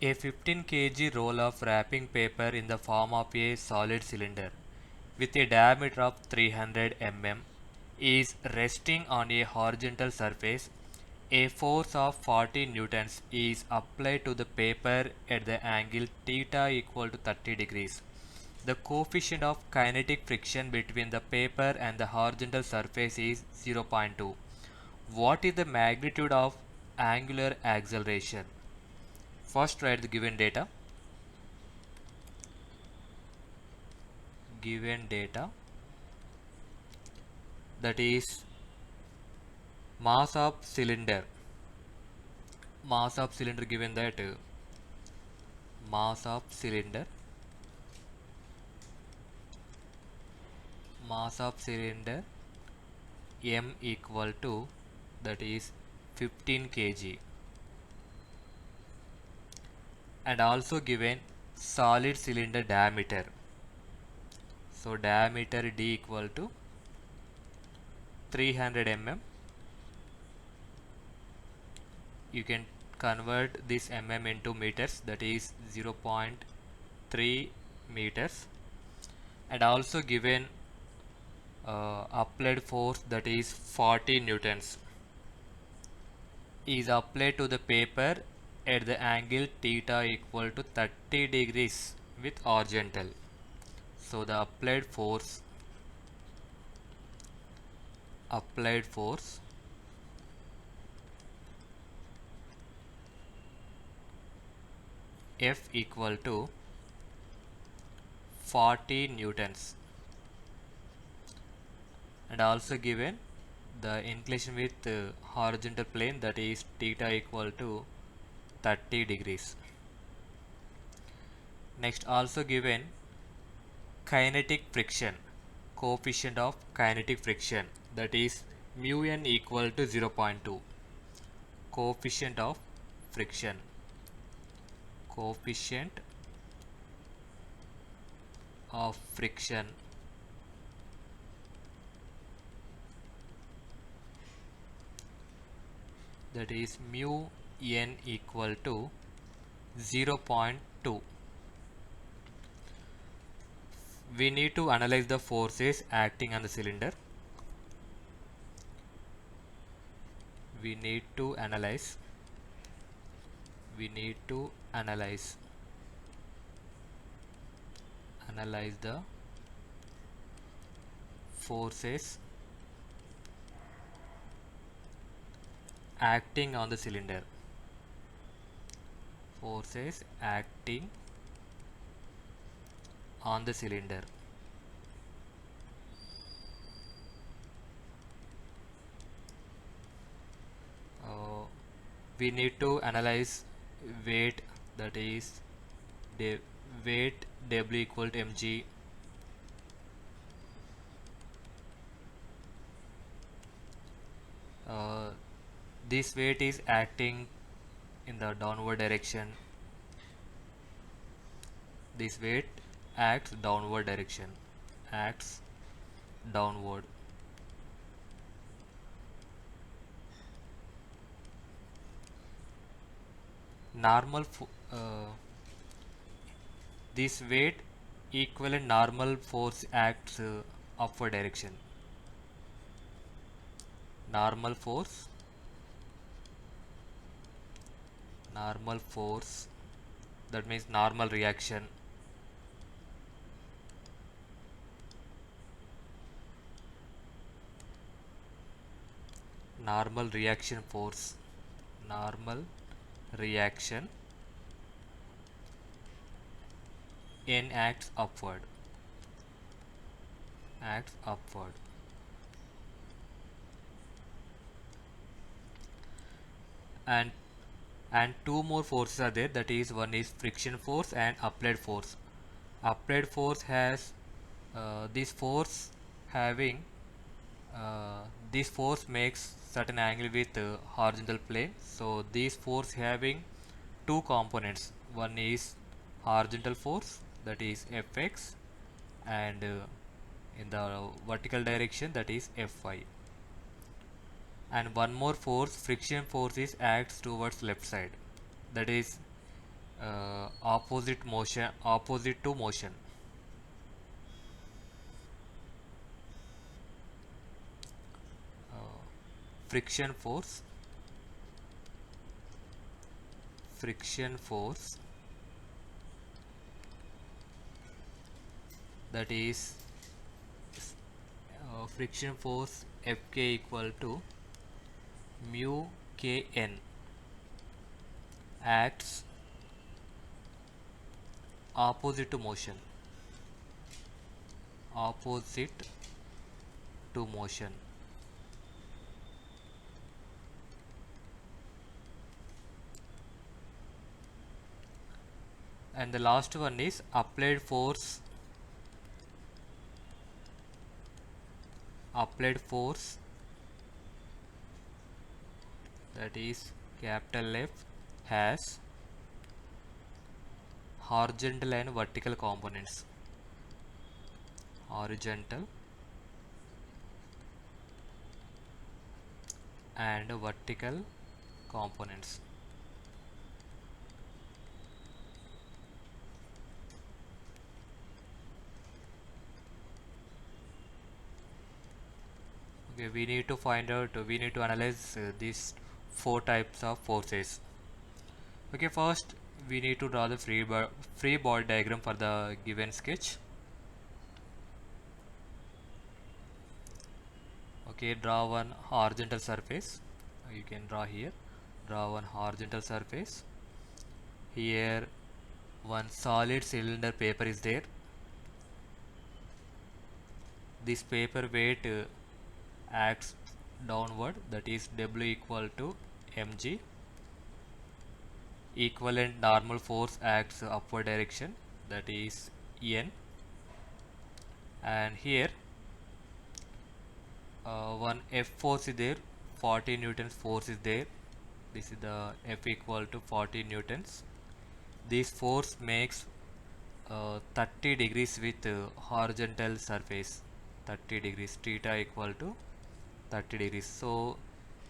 A 15 kg roll of wrapping paper in the form of a solid cylinder with a diameter of 300 mm is resting on a horizontal surface. A force of 40 newtons is applied to the paper at the angle theta equal to 30 degrees. The coefficient of kinetic friction between the paper and the horizontal surface is 0.2. What is the magnitude of angular acceleration? First write the given data. Given data, that is mass of cylinder. Mass of cylinder given that mass of cylinder mass of cylinder m equal to, that is 15 kg, and also given solid cylinder diameter. So diameter d equal to 300 mm. You can convert this mm into meters, that is 0.3 meters, and also given applied force, that is 40 newtons, is applied to the paper at the angle theta equal to 30 degrees with horizontal. So the applied force F equal to 40 newtons, and also given the inclination with horizontal plane, that is theta equal to 30 degrees. Next, also given kinetic friction, coefficient of kinetic friction, that is mu n equal to 0.2. Coefficient of friction, coefficient of friction, that is mu n equal to 0.2. We need to analyze the forces acting on the cylinder. We need to analyze the forces acting on the cylinder. Forces acting on the cylinder. We need to analyze weight, that is weight W equal to mg, this weight is acting in the downward direction. This weight acts downward direction, acts downward. This weight equivalent normal force acts upward direction. Normal force, that means normal reaction. Normal reaction force, normal reaction n acts upward, and two more forces are there, that is one is friction force and applied force. Applied force has this force having this force makes certain angle with horizontal plane. So this force having two components, one is horizontal force, that is Fx, and in the vertical direction, that is Fy, and one more force, friction force, is acts towards left side, that is opposite to motion. uh, friction force, friction force, that is friction force Fk equal to mu Kn, acts opposite to motion, opposite to motion. And the last one is applied force, that is capital F, has horizontal and vertical components, horizontal and vertical components. Okay, we need to analyze these four types of forces. Okay, first we need to draw the free body diagram for the given sketch. Okay, draw one horizontal surface. You can draw here. Draw one horizontal surface. Here one solid cylinder paper is there. This paper weight acts downward, that is W equal to mg. Equivalent normal force acts upward direction, that is N. And here one F force is there, 40 newtons force is there. This is the F equal to 40 newtons. This force makes 30 degrees with horizontal surface, 30 degrees, theta equal to 30 degrees. So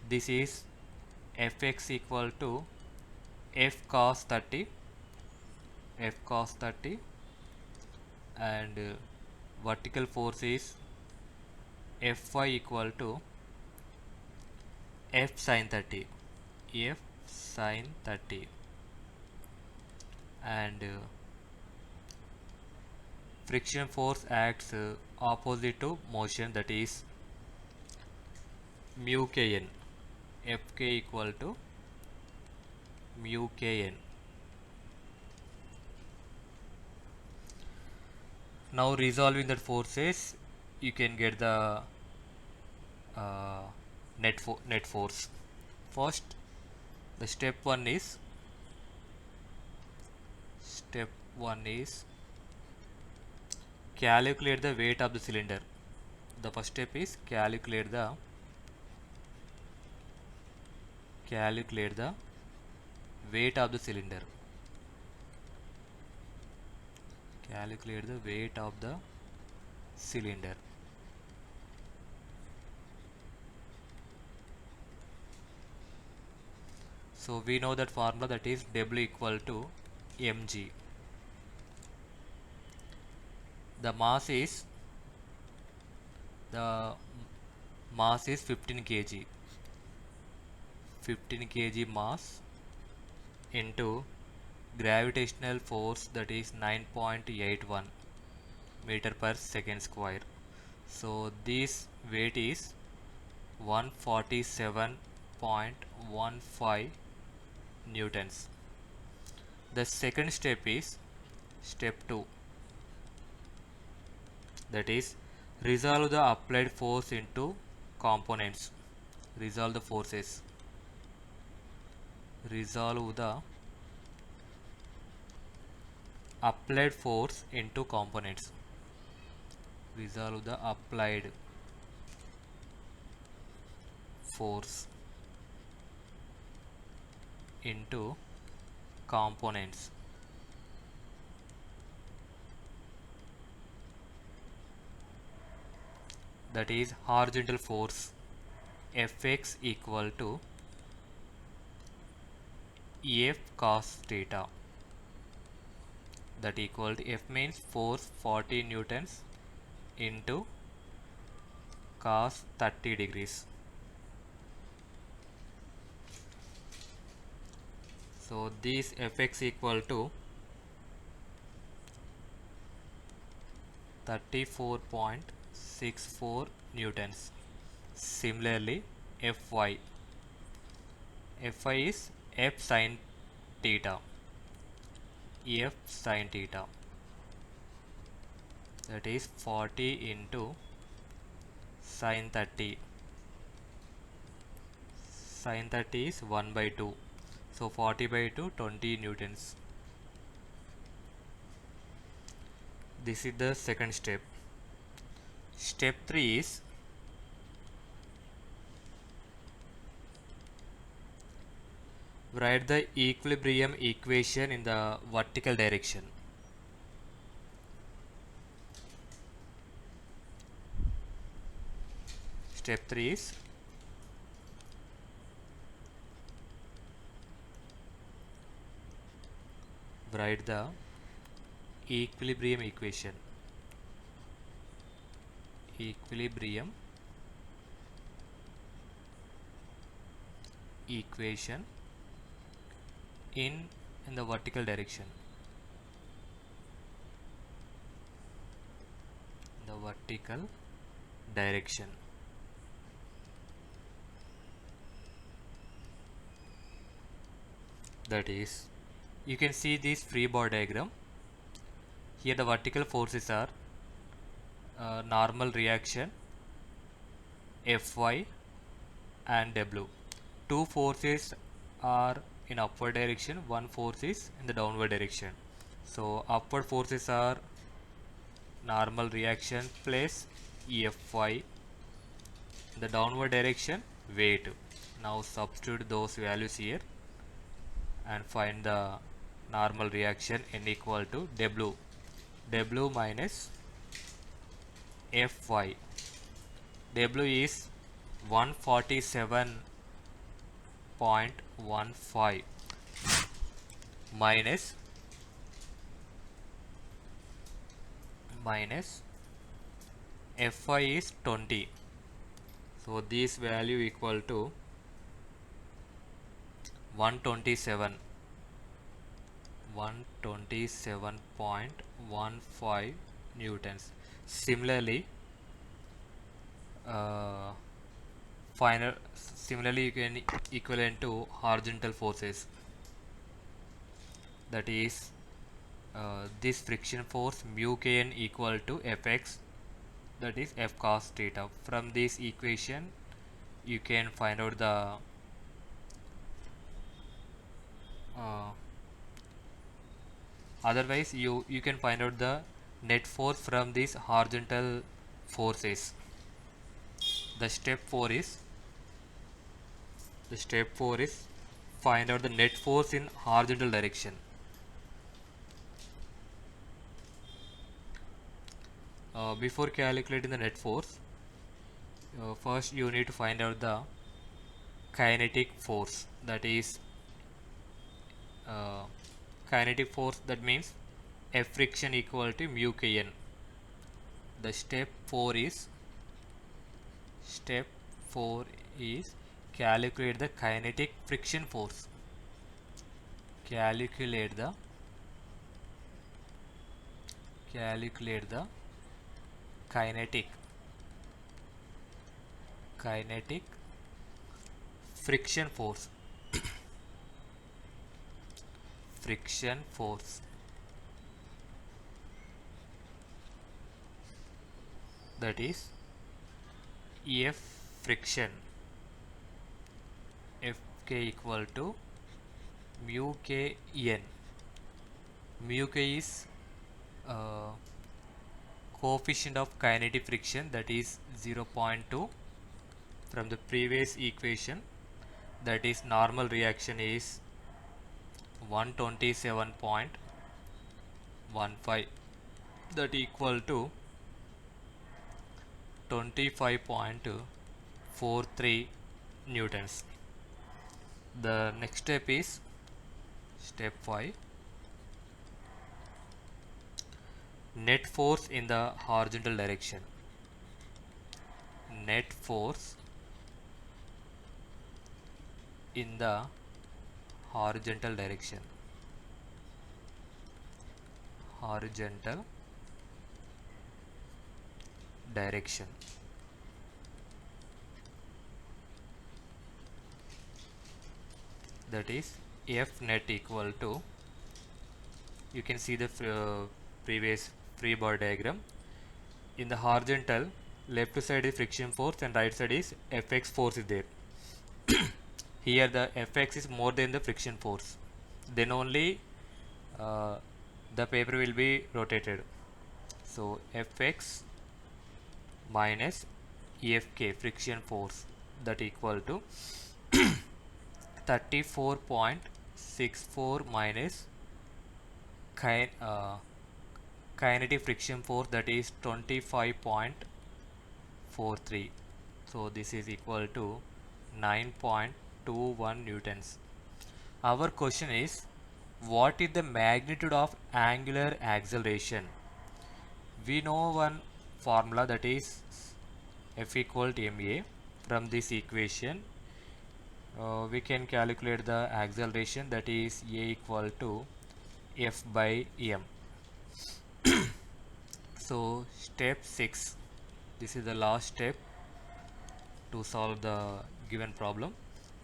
this is Fx equal to F cos 30, and vertical force is Fy equal to F sin 30, and friction force acts opposite to motion, that is mu Kn, Fk equal to mu Kn. Now resolving that forces, you can get the uh, net force. First, the step one is calculate the weight of the cylinder. The first step is calculate the weight of the cylinder. Calculate the weight of the cylinder. So we know that formula, that is W equal to mg. The mass is 15 kg. 15 kg mass into gravitational force, that is 9.81 meter per second square. So this weight is 147.15 newtons. The second step is step 2, that is resolve the applied force into components. Resolve the forces. Resolve the applied force into components. Resolve the applied force into components. That is horizontal force Fx equal to Ef cos theta. that equal to F means force 40 newtons into cos 30 degrees. So this Fx equal to 34.64 newtons. Similarly, Fy is F sin theta, that is 40 into sin 30. Sin 30 is 1 by 2, so 40 by 2, 20 newtons. This is the second step. Step 3 is write the equilibrium equation in the vertical direction. Step 3 is write the equilibrium equation. In the vertical direction. That is, you can see this free body diagram. Here the vertical forces are normal reaction Fy and W. Two forces are in upward direction, one force is in the downward direction. So upward forces are normal reaction plus Fy, in the downward direction weight. Now substitute those values here and find the normal reaction N equal to W minus Fy. W is 147.15 minus Fy is 20. So this value equal to 127.15 newtons. Similarly, you can equivalent to horizontal forces, that is this friction force mu kn equal to Fx, that is F cos theta. From this equation you can find out the otherwise you can find out the net force from these horizontal forces. The step 4 is find out the net force in horizontal direction. Before calculating the net force, first you need to find out the kinetic force, that is kinetic force, that means F friction equal to mu kn. The step 4 is calculate the kinetic friction force. Calculate the kinetic friction force. That is F friction, Fk equal to mu kn. Mu k is coefficient of kinetic friction, that is 0.2 from the previous equation, that is normal reaction is 127.15, that equal to 25.43 newtons. The next step is step 5. net force in the horizontal direction. Net force in the horizontal direction. Horizontal direction. That is F net equal to, you can see the previous free body diagram. In the horizontal, left side is friction force and right side is Fx force is there. Here the Fx is more than the friction force, then only uh, the paper will be rotated. So Fx minus Fk friction force, that equal to 34.64 minus kinetic friction force, that is 25.43. So this is equal to 9.21 newtons. Our question is, what is the magnitude of angular acceleration? We know one formula, that is F equal to ma. From this equation we can calculate the acceleration, that is a equal to F by m. So step 6, this is the last step to solve the given problem,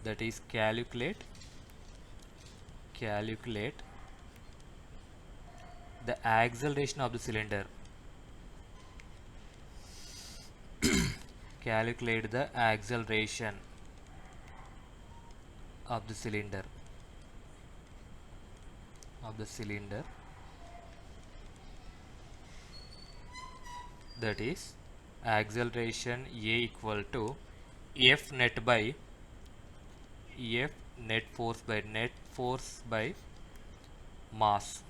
that is calculate the acceleration of the cylinder. Calculate the acceleration of the cylinder that is acceleration a equal to F net by F net force by mass.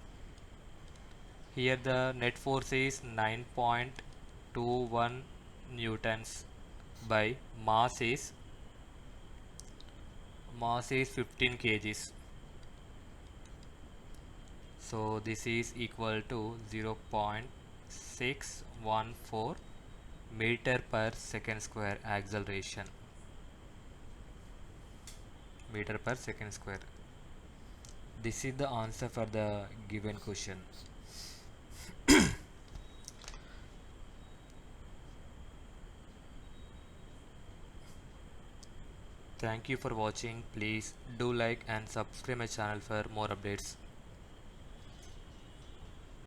Here the net force is 9.21 newtons by mass is 15 kgs. So this is equal to 0.614 meter per second square acceleration. Meter per second square. This is the answer for the given question. Thank you for watching. Please do like and subscribe my channel for more updates.